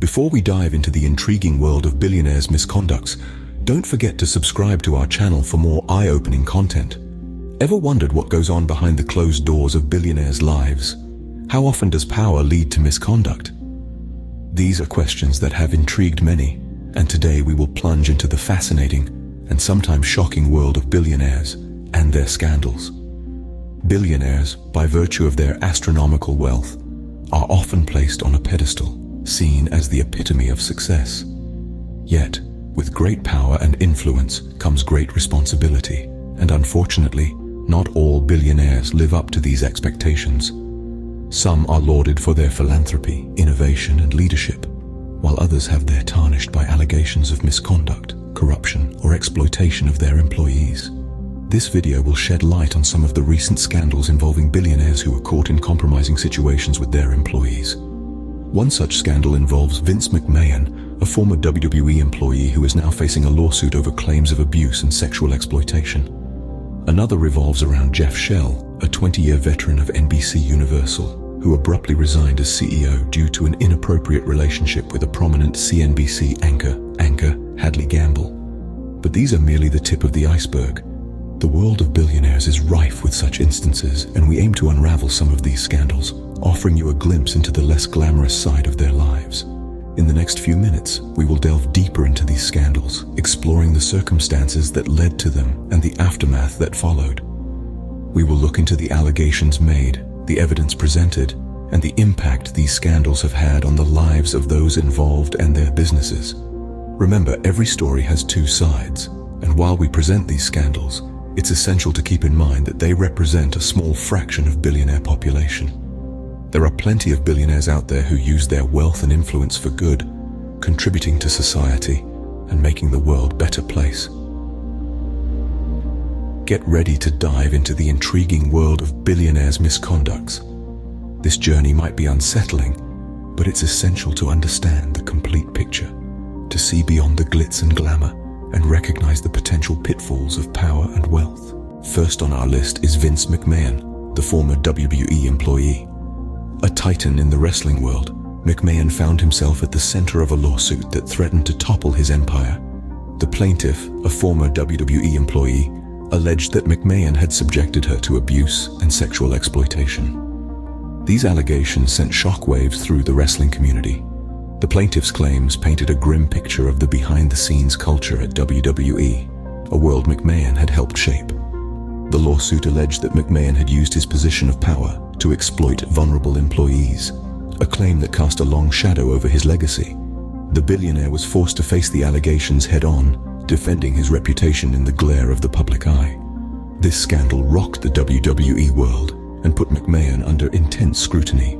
Before we dive into the intriguing world of Billionaires' misconducts, don't forget to subscribe to our channel for more eye-opening content. Ever wondered what goes on behind the closed doors of billionaires' lives? How often does power lead to misconduct? These are questions that have intrigued many, and today we will plunge into the fascinating and sometimes shocking world of billionaires and their scandals. Billionaires, by virtue of their astronomical wealth, are often placed on a pedestal, seen as the epitome of success. Yet, with great power and influence comes great responsibility, and unfortunately, not all billionaires live up to these expectations. Some are lauded for their philanthropy, innovation, and leadership, while others have their tarnished by allegations of misconduct, corruption, or exploitation of their employees. This video will shed light on some of the recent scandals involving billionaires who were caught in compromising situations with their employees. One such scandal involves Vince McMahon, a former WWE employee who is now facing a lawsuit over claims of abuse and sexual exploitation. Another revolves around Jeff Shell, a 20-year veteran of NBC Universal, who abruptly resigned as CEO due to an inappropriate relationship with a prominent CNBC anchor Hadley Gamble. But these are merely the tip of the iceberg. The world of billionaires is rife with such instances, and we aim to unravel some of these scandals, offering you a glimpse into the less glamorous side of their lives. In the next few minutes, we will delve deeper into these scandals, exploring the circumstances that led to them and the aftermath that followed. We will look into the allegations made, the evidence presented, and the impact these scandals have had on the lives of those involved and their businesses. Remember, every story has two sides, and while we present these scandals, it's essential to keep in mind that they represent a small fraction of billionaire population. There are plenty of billionaires out there who use their wealth and influence for good, contributing to society and making the world a better place. Get ready to dive into the intriguing world of billionaires' misconducts. This journey might be unsettling, but it's essential to understand the complete picture, to see beyond the glitz and glamour, and recognize the potential pitfalls of power and wealth. First on our list is Vince McMahon, the former WWE employee. A titan in the wrestling world, McMahon found himself at the center of a lawsuit that threatened to topple his empire. The plaintiff, a former WWE employee, alleged that McMahon had subjected her to abuse and sexual exploitation. These allegations sent shockwaves through the wrestling community. The plaintiff's claims painted a grim picture of the behind-the-scenes culture at WWE, a world McMahon had helped shape. The lawsuit alleged that McMahon had used his position of power to exploit vulnerable employees, a claim that cast a long shadow over his legacy. The billionaire was forced to face the allegations head-on, defending his reputation in the glare of the public eye. This scandal rocked the WWE world and put McMahon under intense scrutiny.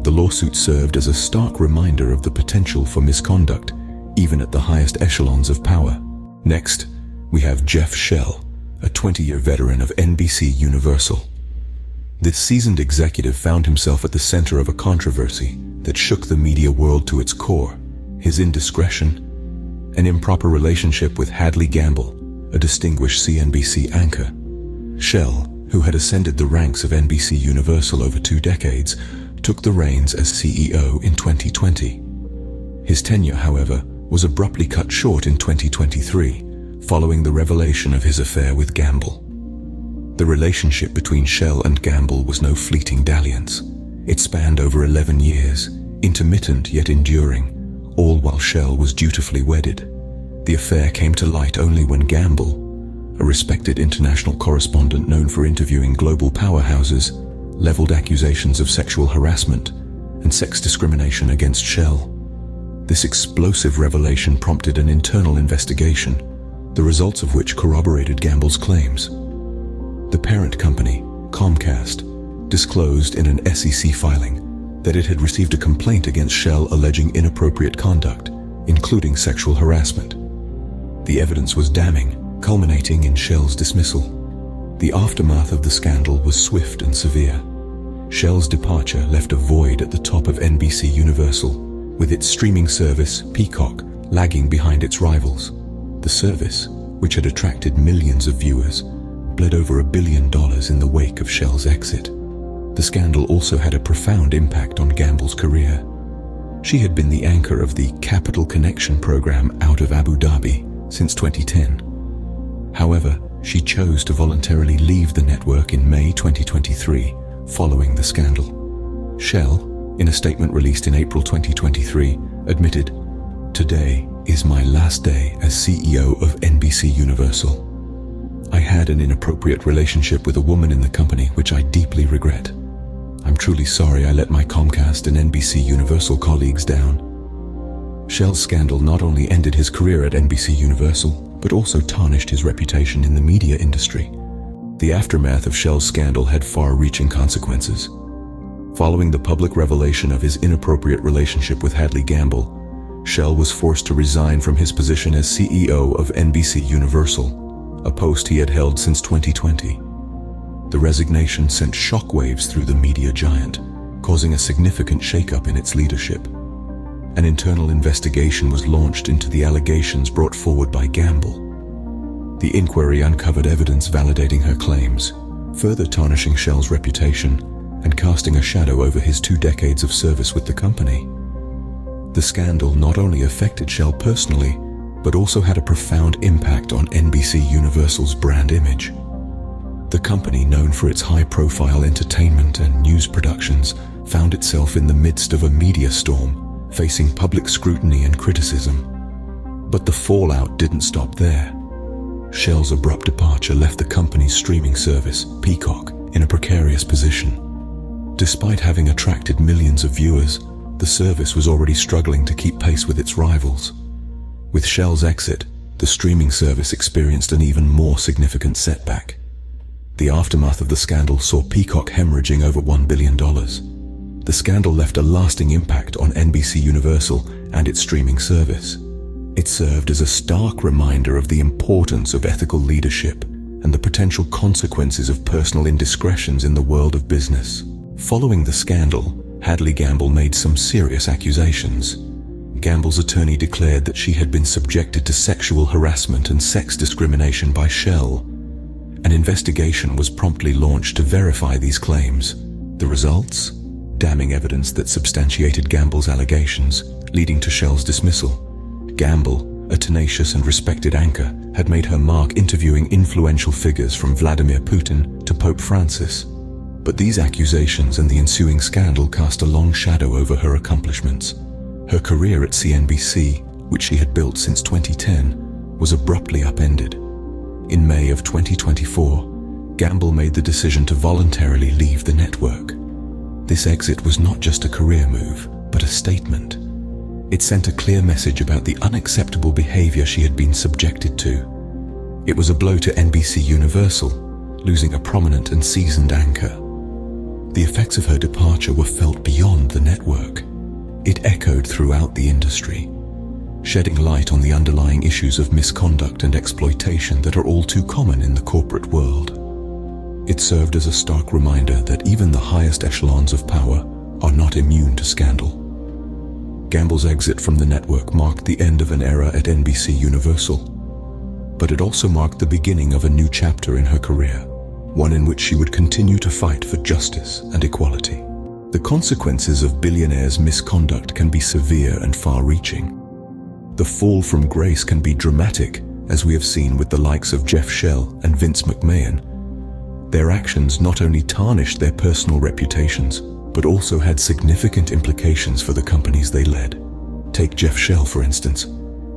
The lawsuit served as a stark reminder of the potential for misconduct, even at the highest echelons of power. Next, we have Jeff Shell, a 20-year veteran of NBC Universal. This seasoned executive found himself at the center of a controversy that shook the media world to its core. His indiscretion, an improper relationship with Hadley Gamble, a distinguished CNBC anchor. Shell, who had ascended the ranks of NBC Universal over 2 decades, took the reins as CEO in 2020. His tenure, however, was abruptly cut short in 2023, following the revelation of his affair with Gamble. The relationship between Shell and Gamble was no fleeting dalliance. It spanned over 11 years, intermittent yet enduring, all while Shell was dutifully wedded. The affair came to light only when Gamble, a respected international correspondent known for interviewing global powerhouses, leveled accusations of sexual harassment and sex discrimination against Shell. This explosive revelation prompted an internal investigation, the results of which corroborated Gamble's claims. The parent company, Comcast, disclosed in an SEC filing that it had received a complaint against Shell alleging inappropriate conduct, including sexual harassment. The evidence was damning, culminating in Shell's dismissal. The aftermath of the scandal was swift and severe. Shell's departure left a void at the top of NBC Universal, with its streaming service, Peacock, lagging behind its rivals. The service, which had attracted millions of viewers, bled over $1 billion in the wake of Shell's exit. The scandal also had a profound impact on Gamble's career. She had been the anchor of the Capital Connection program out of Abu Dhabi since 2010. However, she chose to voluntarily leave the network in May 2023 following the scandal. Shell, in a statement released in April 2023, admitted, "Today is my last day as CEO of NBC Universal. I had an inappropriate relationship with a woman in the company which I deeply regret. I'm truly sorry I let my Comcast and NBC Universal colleagues down." Shell's scandal not only ended his career at NBC Universal, but also tarnished his reputation in the media industry. The aftermath of Shell's scandal had far-reaching consequences. Following the public revelation of his inappropriate relationship with Hadley Gamble, Shell was forced to resign from his position as CEO of NBC Universal, a post he had held since 2020. The resignation sent shockwaves through the media giant, causing a significant shakeup in its leadership. An internal investigation was launched into the allegations brought forward by Gamble. The inquiry uncovered evidence validating her claims, further tarnishing Shell's reputation and casting a shadow over his 2 decades of service with the company. The scandal not only affected Shell personally, but also had a profound impact on NBC Universal's brand image. The company, known for its high-profile entertainment and news productions, found itself in the midst of a media storm, facing public scrutiny and criticism. But the fallout didn't stop there. Shell's abrupt departure left the company's streaming service, Peacock, in a precarious position. Despite having attracted millions of viewers, the service was already struggling to keep pace with its rivals. With Shell's exit, the streaming service experienced an even more significant setback. The aftermath of the scandal saw Peacock hemorrhaging over $1 billion. The scandal left a lasting impact on NBC Universal and its streaming service. It served as a stark reminder of the importance of ethical leadership and the potential consequences of personal indiscretions in the world of business. Following the scandal, Hadley Gamble made some serious accusations. Gamble's attorney declared that she had been subjected to sexual harassment and sex discrimination by Shell. An investigation was promptly launched to verify these claims. The results? Damning evidence that substantiated Gamble's allegations, leading to Shell's dismissal. Gamble, a tenacious and respected anchor, had made her mark interviewing influential figures from Vladimir Putin to Pope Francis. But these accusations and the ensuing scandal cast a long shadow over her accomplishments. Her career at CNBC, which she had built since 2010, was abruptly upended. In May of 2024, Gamble made the decision to voluntarily leave the network. This exit was not just a career move, but a statement. It sent a clear message about the unacceptable behavior she had been subjected to. It was a blow to NBC Universal, losing a prominent and seasoned anchor. The effects of her departure were felt beyond the network. It echoed throughout the industry, shedding light on the underlying issues of misconduct and exploitation that are all too common in the corporate world. It served as a stark reminder that even the highest echelons of power are not immune to scandal. Gamble's exit from the network marked the end of an era at NBC Universal, but it also marked the beginning of a new chapter in her career, one in which she would continue to fight for justice and equality. The consequences of Billionaire's misconduct can be severe and far-reaching. The fall from grace can be dramatic, as we have seen with the likes of Jeff Shell and Vince McMahon. Their actions not only tarnished their personal reputations, but also had significant implications for the companies they led. Take Jeff Shell, for instance.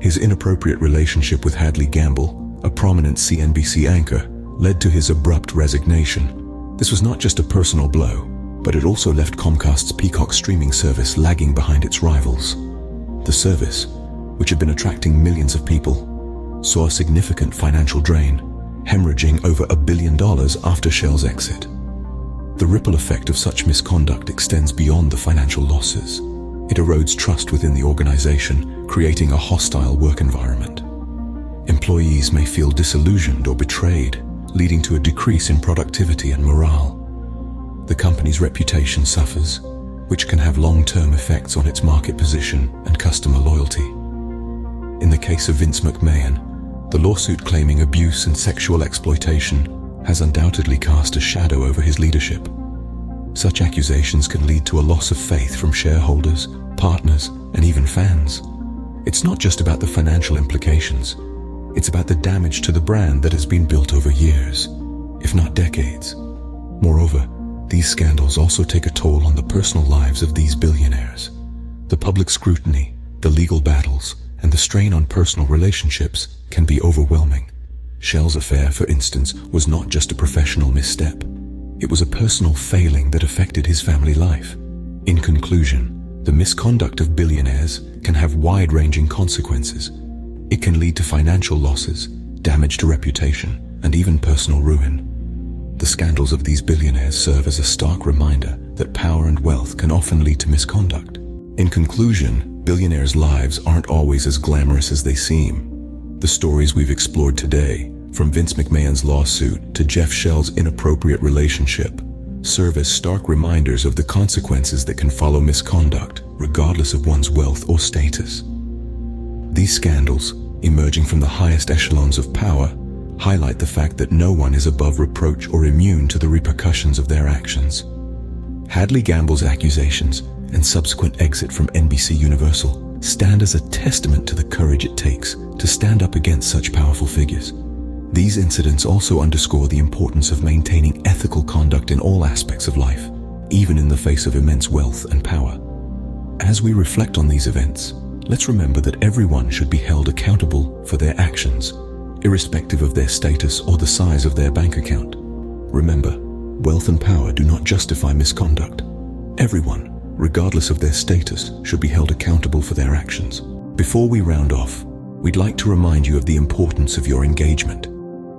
His inappropriate relationship with Hadley Gamble, a prominent CNBC anchor, led to his abrupt resignation. This was not just a personal blow, but it also left Comcast's Peacock streaming service lagging behind its rivals. The service, which had been attracting millions of people, saw a significant financial drain, hemorrhaging over $1 billion after Shell's exit. The ripple effect of such misconduct extends beyond the financial losses. It erodes trust within the organization, creating a hostile work environment. Employees may feel disillusioned or betrayed, leading to a decrease in productivity and morale. The company's reputation suffers, which can have long-term effects on its market position and customer loyalty. In the case of Vince McMahon, the lawsuit claiming abuse and sexual exploitation has undoubtedly cast a shadow over his leadership. Such accusations can lead to a loss of faith from shareholders, partners, and even fans. It's not just about the financial implications. It's about the damage to the brand that has been built over years, if not decades. Moreover, these scandals also take a toll on the personal lives of these billionaires. The public scrutiny, the legal battles, and the strain on personal relationships can be overwhelming. Shell's affair, for instance, was not just a professional misstep. It was a personal failing that affected his family life. In conclusion, the misconduct of billionaires can have wide-ranging consequences. It can lead to financial losses, damage to reputation, and even personal ruin. The scandals of these billionaires serve as a stark reminder that power and wealth can often lead to misconduct. In conclusion, billionaires' lives aren't always as glamorous as they seem. The stories we've explored today, from Vince McMahon's lawsuit to Jeff Shell's inappropriate relationship, serve as stark reminders of the consequences that can follow misconduct, regardless of one's wealth or status. These scandals, emerging from the highest echelons of power, highlight the fact that no one is above reproach or immune to the repercussions of their actions. Hadley Gamble's accusations and subsequent exit from NBC Universal stand as a testament to the courage it takes to stand up against such powerful figures. These incidents also underscore the importance of maintaining ethical conduct in all aspects of life, even in the face of immense wealth and power. As we reflect on these events, let's remember that everyone should be held accountable for their actions, irrespective of their status or the size of their bank account. Remember, wealth and power do not justify misconduct. Everyone, regardless of their status, should be held accountable for their actions. Before we round off, we'd like to remind you of the importance of your engagement.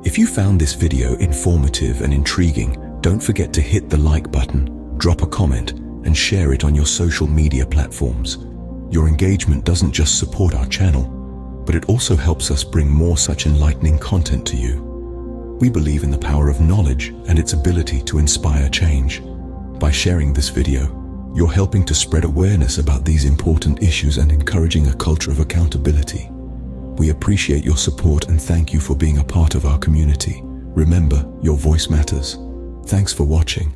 If you found this video informative and intriguing, don't forget to hit the like button, drop a comment, and share it on your social media platforms. Your engagement doesn't just support our channel, but it also helps us bring more such enlightening content to you. We believe in the power of knowledge and its ability to inspire change. By sharing this video, you're helping to spread awareness about these important issues and encouraging a culture of accountability. We appreciate your support and thank you for being a part of our community. Remember, your voice matters. Thanks for watching.